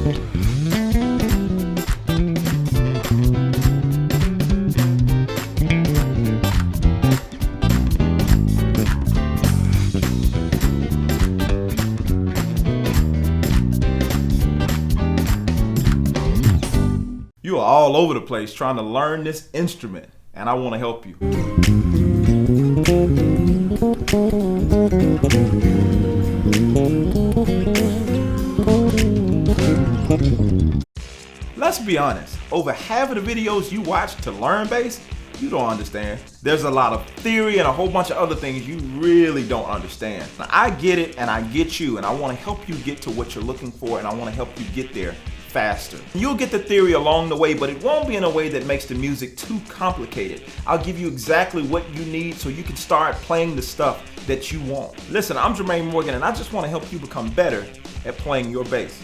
You are all over the place trying to learn this instrument, and I want to help you. Let's be honest, over half of the videos you watch to learn bass, you don't understand. There's a lot of theory and a whole bunch of other things you really don't understand. Now, I get it and I get you, and I want to help you get to what you're looking for, and I want to help you get there faster. You'll get the theory along the way, but it won't be in a way that makes the music too complicated. I'll give you exactly what you need so you can start playing the stuff that you want. Listen, I'm Jermaine Morgan, and I just want to help you become better at playing your bass.